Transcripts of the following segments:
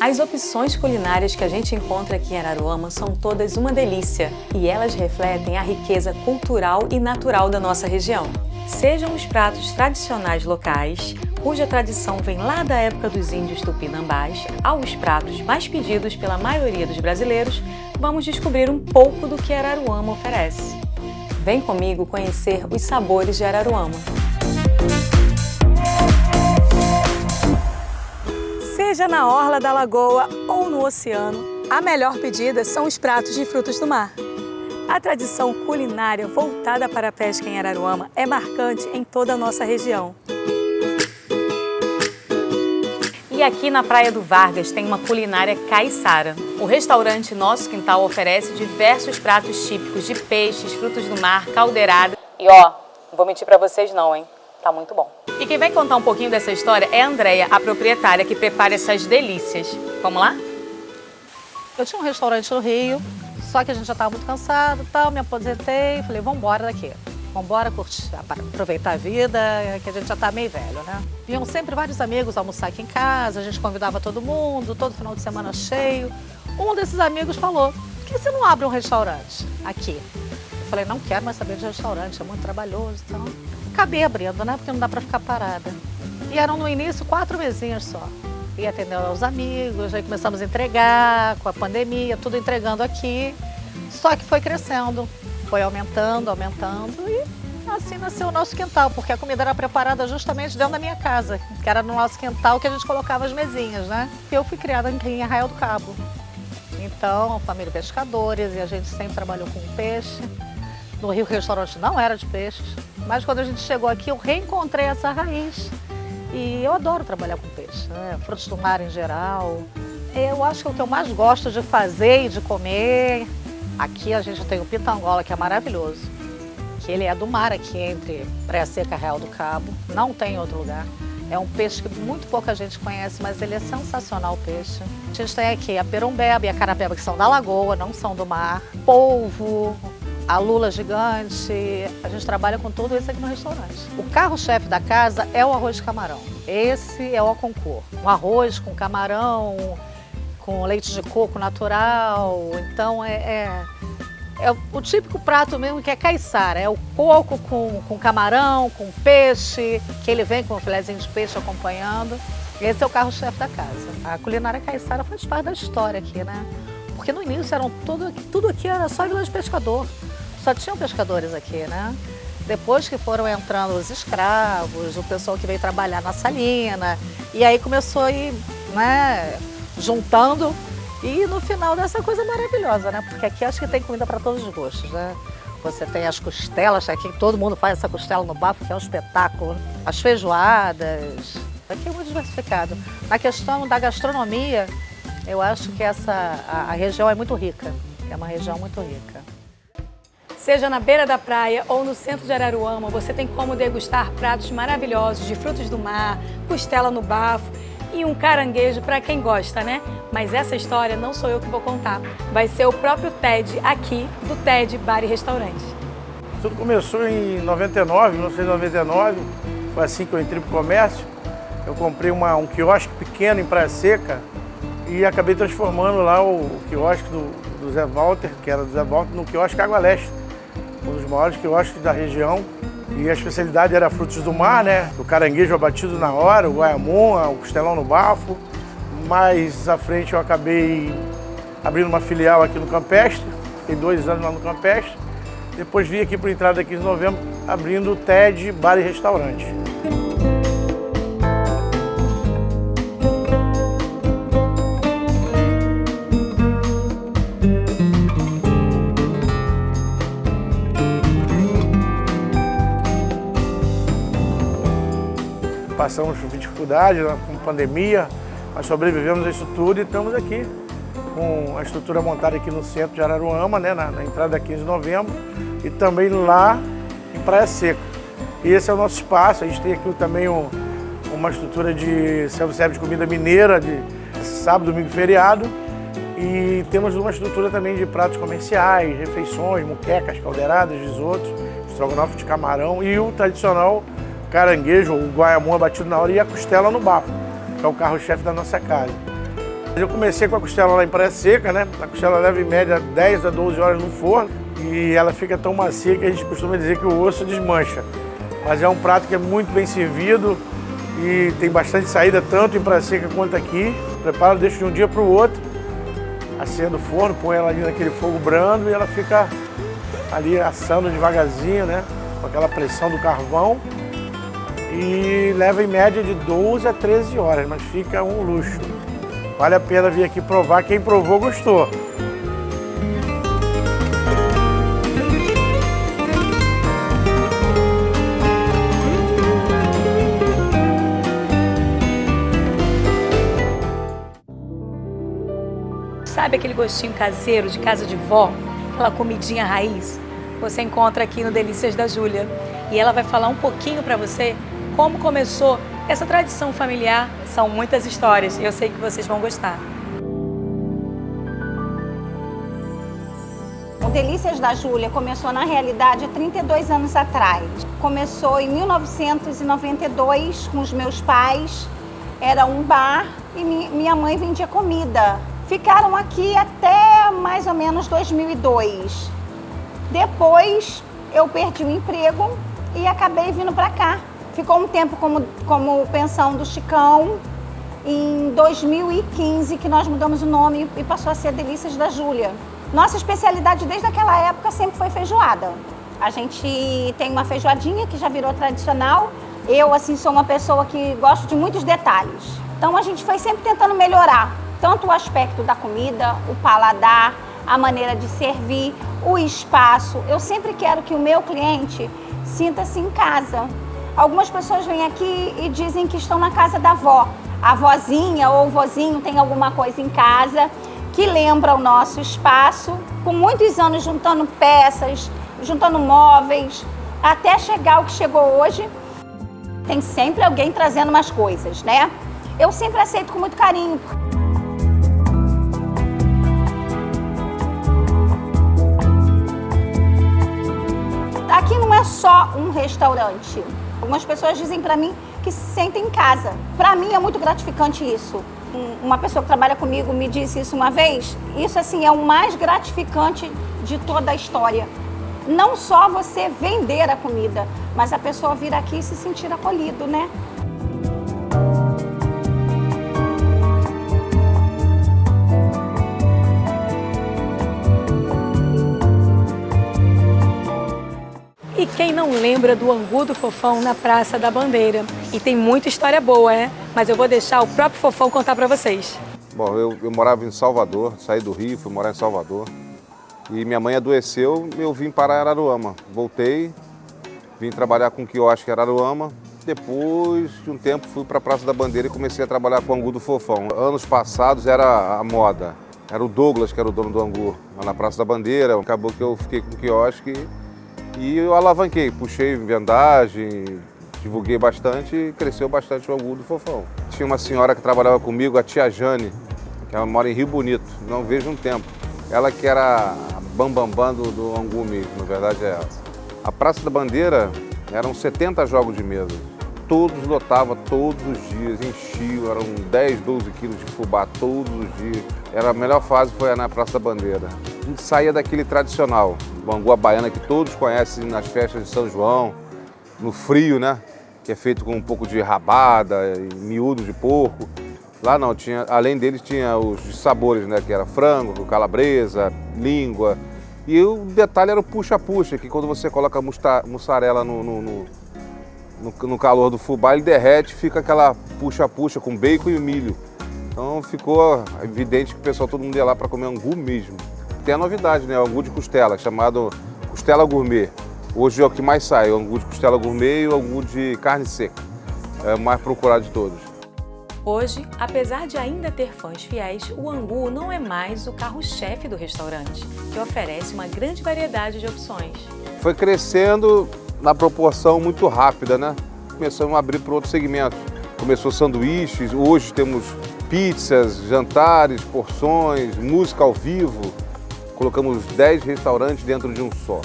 As opções culinárias que a gente encontra aqui em Araruama são todas uma delícia e elas refletem a riqueza cultural e natural da nossa região. Sejam os pratos tradicionais locais, cuja tradição vem lá da época dos índios tupinambás, aos pratos mais pedidos pela maioria dos brasileiros, vamos descobrir um pouco do que Araruama oferece. Vem comigo conhecer os sabores de Araruama. Seja na orla da lagoa ou no oceano, a melhor pedida são os pratos de frutos do mar. A tradição culinária voltada para a pesca em Araruama é marcante em toda a nossa região. E aqui na Praia do Vargas tem uma culinária caiçara. O restaurante Nosso Quintal oferece diversos pratos típicos de peixes, frutos do mar, caldeirada. E ó, não vou mentir pra vocês não, hein? Tá muito bom. E quem vai contar um pouquinho dessa história é a Andréia, a proprietária que prepara essas delícias. Vamos lá? Eu tinha um restaurante no Rio, só que a gente já estava muito cansado, tal, me aposentei, falei, vamos embora daqui. Vamos embora curtir, aproveitar a vida, que a gente já está meio velho, né? Vinham sempre vários amigos almoçar aqui em casa, a gente convidava todo mundo, todo final de semana cheio. Um desses amigos falou, por que você não abre um restaurante aqui? Eu falei, não quero mais saber de restaurante, é muito trabalhoso, então... Acabei abrindo, né? Porque não dá para ficar parada. E eram no início 4 mesinhas só. E atendendo aos amigos, aí começamos a entregar, com a pandemia, tudo entregando aqui. Só que foi crescendo, foi aumentando e assim nasceu o Nosso Quintal, porque a comida era preparada justamente dentro da minha casa, que era no nosso quintal que a gente colocava as mesinhas, né? Eu fui criada em Arraial do Cabo. Então, família de pescadores, e a gente sempre trabalhou com peixe. No Rio, o restaurante não era de peixes, mas quando a gente chegou aqui, eu reencontrei essa raiz. E eu adoro trabalhar com peixe, né? Frutos do mar em geral. Eu acho que o que eu mais gosto de fazer e de comer... Aqui a gente tem o pitangola, que é maravilhoso, que ele é do mar aqui, entre Praia Seca e Arraial do Cabo. Não tem em outro lugar. É um peixe que muito pouca gente conhece, mas ele é sensacional, o peixe. A gente tem aqui a perumbeba e a carapeba, que são da lagoa, não são do mar. Polvo, a lula gigante, a gente trabalha com tudo isso aqui no restaurante. O carro-chefe da casa é o arroz de camarão. Esse é o concurso. Um arroz com camarão, com leite de coco natural. Então é o típico prato mesmo que é caiçara. É o coco com camarão, com peixe, que ele vem com um filezinho de peixe acompanhando. Esse é o carro-chefe da casa. A culinária caiçara faz parte da história aqui, né? Porque no início tudo aqui era só vila de pescador. Só tinham pescadores aqui, né? Depois que foram entrando os escravos, o pessoal que veio trabalhar na salina, e aí começou a ir, né, juntando, e no final dessa coisa maravilhosa, né? Porque aqui acho que tem comida para todos os gostos, né? Você tem as costelas, aqui todo mundo faz essa costela no bafo, que é um espetáculo. As feijoadas, aqui é muito diversificado. Na questão da gastronomia, eu acho que a região é muito rica, é uma região muito rica. Seja na beira da praia ou no centro de Araruama, você tem como degustar pratos maravilhosos de frutos do mar, costela no bafo e um caranguejo para quem gosta, né? Mas essa história não sou eu que vou contar. Vai ser o próprio Ted aqui do Ted Bar e Restaurante. Tudo começou em 1999, foi assim que eu entrei para o comércio. Eu comprei um quiosque pequeno em Praia Seca e acabei transformando lá o quiosque do Zé Walter, que era do Zé Walter, no quiosque Água Leste. Um dos maiores quiosques da região. E a especialidade era frutos do mar, né? O caranguejo abatido na hora, o guaiamum, o costelão no bafo. Mais à frente eu acabei abrindo uma filial aqui no Campestre. Fiquei 2 anos lá no Campestre. Depois vim aqui para a entrada da 15 de novembro, abrindo o TED Bar e Restaurante. Passamos por dificuldades, com pandemia, mas sobrevivemos a isso tudo e estamos aqui com a estrutura montada aqui no centro de Araruama, né, na entrada da 15 de novembro e também lá em Praia Seca. E esse é o nosso espaço, a gente tem aqui também uma estrutura de self-service de comida mineira, de sábado, domingo e feriado. E temos uma estrutura também de pratos comerciais, refeições, muquecas, caldeiradas, risotos, estrogonofe de camarão e o tradicional caranguejo, o guaiamum abatido na hora e a costela no bafo, que é o carro-chefe da nossa casa. Eu comecei com a costela lá em Praia Seca, né? A costela leva em média 10 a 12 horas no forno e ela fica tão macia que a gente costuma dizer que o osso desmancha. Mas é um prato que é muito bem servido e tem bastante saída, tanto em Praia Seca quanto aqui. Prepara, deixa de um dia para o outro, acende o forno, põe ela ali naquele fogo brando e ela fica ali assando devagarzinho, né? Com aquela pressão do carvão. E leva em média de 12 a 13 horas, mas fica um luxo. Vale a pena vir aqui provar, quem provou gostou. Sabe aquele gostinho caseiro de casa de vó? Aquela comidinha raiz? Você encontra aqui no Delícias da Júlia. E ela vai falar um pouquinho para você como começou essa tradição familiar. São muitas histórias e eu sei que vocês vão gostar. O Delícias da Júlia começou, na realidade, há 32 anos atrás. Começou em 1992 com os meus pais. Era um bar e minha mãe vendia comida. Ficaram aqui até mais ou menos 2002. Depois eu perdi o emprego e acabei vindo para cá. Ficou um tempo como pensão do Chicão. Em 2015 que nós mudamos o nome e passou a ser Delícias da Júlia. Nossa especialidade desde aquela época sempre foi feijoada. A gente tem uma feijoadinha que já virou tradicional. Eu, assim, sou uma pessoa que gosto de muitos detalhes. Então a gente foi sempre tentando melhorar tanto o aspecto da comida, o paladar, a maneira de servir, o espaço. Eu sempre quero que o meu cliente sinta-se em casa. Algumas pessoas vêm aqui e dizem que estão na casa da avó. A vozinha ou o vozinho tem alguma coisa em casa que lembra o nosso espaço, com muitos anos juntando peças, juntando móveis, até chegar ao que chegou hoje. Tem sempre alguém trazendo umas coisas, né? Eu sempre aceito com muito carinho. Aqui não é só um restaurante. Algumas pessoas dizem para mim que se sentem em casa. Para mim é muito gratificante isso. Uma pessoa que trabalha comigo me disse isso uma vez. Isso, assim, é o mais gratificante de toda a história. Não só você vender a comida, mas a pessoa vir aqui e se sentir acolhido, né? E quem não lembra do angu do Fofão na Praça da Bandeira? E tem muita história boa, né? Mas eu vou deixar o próprio Fofão contar pra vocês. Bom, eu morava em Salvador, saí do Rio, fui morar em Salvador. E minha mãe adoeceu, eu vim para Araruama. Voltei, vim trabalhar com quiosque em Araruama. Depois de um tempo fui para a Praça da Bandeira e comecei a trabalhar com o angu do Fofão. Anos passados era a moda. Era o Douglas que era o dono do angu lá na Praça da Bandeira. Acabou que eu fiquei com o quiosque e eu alavanquei, puxei vendagem, divulguei bastante e cresceu bastante o angu do Fofão. Tinha uma senhora que trabalhava comigo, a tia Jane, que ela mora em Rio Bonito, não vejo um tempo. Ela que era a bambambam do angu mesmo, na verdade é ela. A Praça da Bandeira eram 70 jogos de mesa. Todos lotavam todos os dias, enchiam, eram 10, 12 quilos de fubá todos os dias. A melhor fase foi na Praça da Bandeira. A gente saía daquele tradicional, o angu à baiana que todos conhecem nas festas de São João, no frio, né? Que é feito com um pouco de rabada, miúdo de porco. Lá não, tinha, além deles tinha os de sabores, né? Que era frango, calabresa, língua. E o detalhe era o puxa-puxa, que quando você coloca a mussarela no calor do fubá, ele derrete, fica aquela puxa-puxa com bacon e milho. Então ficou evidente que o pessoal, todo mundo ia lá para comer angu mesmo. Tem a novidade, né? O angu de costela, chamado costela gourmet. Hoje é o que mais sai, o angu de costela gourmet e o angu de carne seca. É o mais procurado de todos. Hoje, apesar de ainda ter fãs fiéis, o angu não é mais o carro-chefe do restaurante, que oferece uma grande variedade de opções. Foi crescendo na proporção muito rápida, né? Começamos a abrir para outros segmentos. Começou sanduíches, hoje temos pizzas, jantares, porções, música ao vivo. Colocamos 10 restaurantes dentro de um só.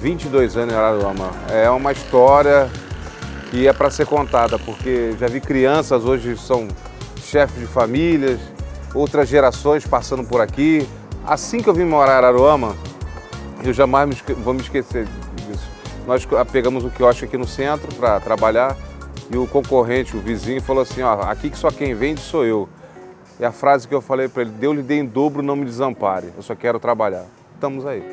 22 anos em Araruama. É uma história que é para ser contada, porque já vi crianças, hoje são chefes de famílias, outras gerações passando por aqui. Assim que eu vim morar em Araruama, eu jamais vou me esquecer disso. Nós pegamos o quiosque aqui no centro para trabalhar e o concorrente, o vizinho, falou assim, ó, aqui que só quem vende sou eu. E a frase que eu falei para ele, Deus lhe dê em dobro, não me desampare, eu só quero trabalhar. Estamos aí.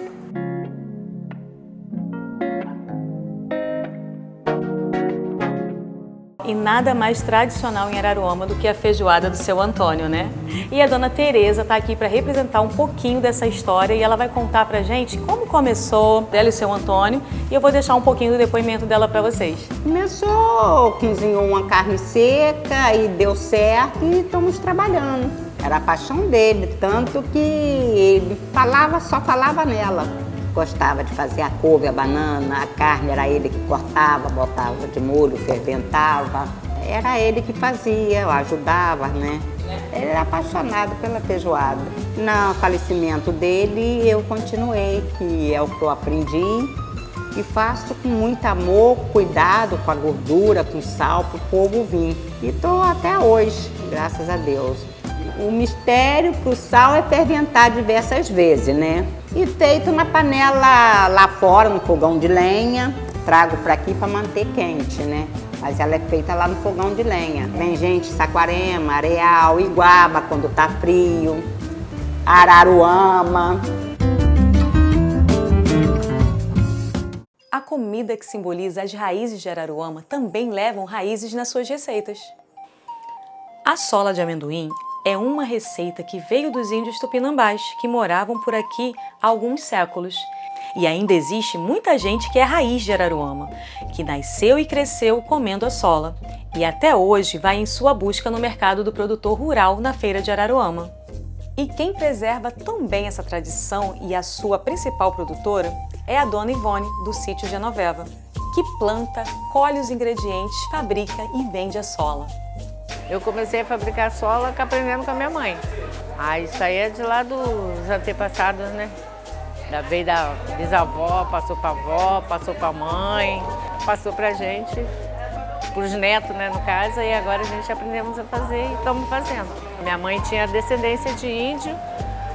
E nada mais tradicional em Araruama do que a feijoada do seu Antônio, né? E a dona Tereza está aqui para representar um pouquinho dessa história e ela vai contar pra gente como começou dela e o seu Antônio, e eu vou deixar um pouquinho do depoimento dela para vocês. Começou, cozinhou uma carne seca e deu certo e estamos trabalhando. Era a paixão dele, tanto que ele só falava nela. Gostava de fazer a couve, a banana, a carne era ele que cortava, botava de molho, ferventava. Era ele que fazia, eu ajudava, né? Ele era apaixonado pela feijoada. No falecimento dele, eu continuei, que é o que eu aprendi. E faço com muito amor, cuidado com a gordura, com sal, para o povo vir. E estou até hoje, graças a Deus. O mistério para o sal é ferventar diversas vezes, né? E feito na panela lá fora, no fogão de lenha. Trago para aqui para manter quente, né? Mas ela é feita lá no fogão de lenha. Vem gente, Saquarema, Areal, Iguaba quando tá frio, Araruama. A comida que simboliza as raízes de Araruama também levam raízes nas suas receitas. A sola de amendoim é uma receita que veio dos índios tupinambás, que moravam por aqui há alguns séculos. E ainda existe muita gente que é raiz de Araruama, que nasceu e cresceu comendo a sola, e até hoje vai em sua busca no mercado do produtor rural na feira de Araruama. E quem preserva tão bem essa tradição e a sua principal produtora é a dona Ivone, do sítio Genoveva, que planta, colhe os ingredientes, fabrica e vende a sola. Eu comecei a fabricar sola aprendendo com a minha mãe. Isso aí é de lá dos antepassados, né? Veio da bisavó, passou para a avó, passou para a mãe, passou para a gente, para os netos, né, no caso, e agora a gente aprendemos a fazer e estamos fazendo. Minha mãe tinha descendência de índio,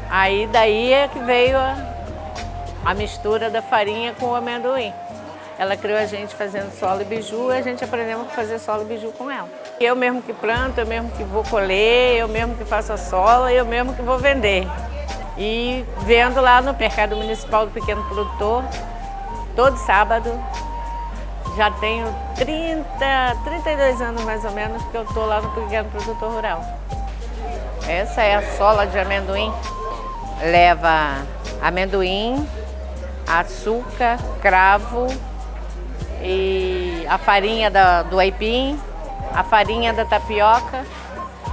aí daí é que veio a mistura da farinha com o amendoim. Ela criou a gente fazendo sola e biju e a gente aprendemos a fazer sola e biju com ela. Eu mesmo que planto, eu mesmo que vou colher, eu mesmo que faço a sola, eu mesmo que vou vender. E vendo lá no Mercado Municipal do Pequeno Produtor, todo sábado. Já tenho 32 anos mais ou menos que eu estou lá no Pequeno Produtor Rural. Essa é a sola de amendoim. Leva amendoim, açúcar, cravo, e a farinha do aipim, a farinha da tapioca,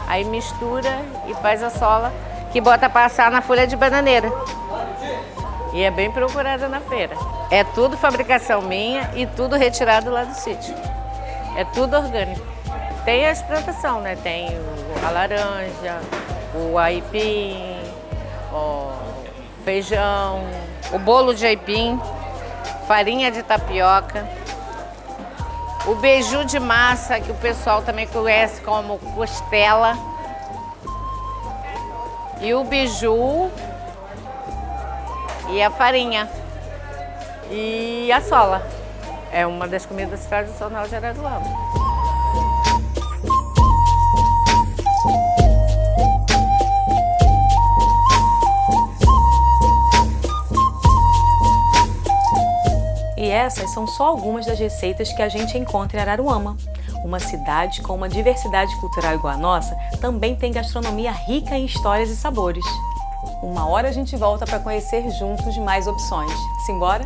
aí mistura e faz a sola, que bota para assar na folha de bananeira. E é bem procurada na feira. É tudo fabricação minha e tudo retirado lá do sítio. É tudo orgânico. Tem a plantação, né? Tem a laranja, o aipim, o feijão, o bolo de aipim, farinha de tapioca, o beiju de massa, que o pessoal também conhece como costela, e o beiju e a farinha e a sola. É uma das comidas tradicionais de Araruama. E essas são só algumas das receitas que a gente encontra em Araruama. Uma cidade com uma diversidade cultural igual a nossa também tem gastronomia rica em histórias e sabores. Uma hora a gente volta para conhecer juntos mais opções. Simbora?